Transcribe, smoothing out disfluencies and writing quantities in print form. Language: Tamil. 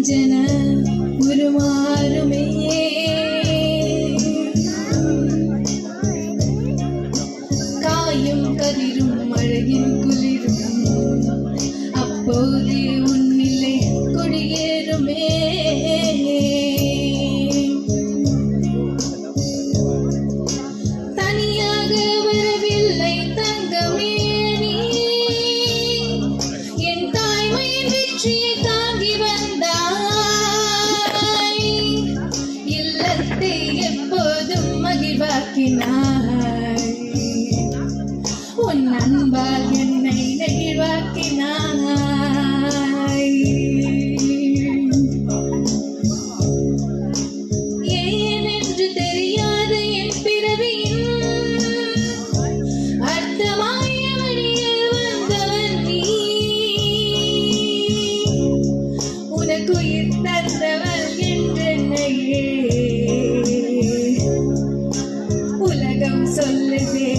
அஞ்சன உருமாறுமே காயும் கதிரும் அழகின் குளிரும் அப்போதே உன்னிலே கொடியேறுமே தனியாக வரவில்லை தங்கமே நீ என் தாய்மையின் வெற்றியை தாங்கி வந்தாய் இல்லத்தை எப்போதும் மகிழ்வாக்கினாய் உன் அன்பால் என்னை நெகிழ்வாக்கினாய் ஏனென்று தெரியாத என் பிறவியின் அர்த்தமாய வழியில் வந்தவன் நீ உனக்கு உயிர் தந்தவள் என்றென்னையே உலகம் சொல்லுதே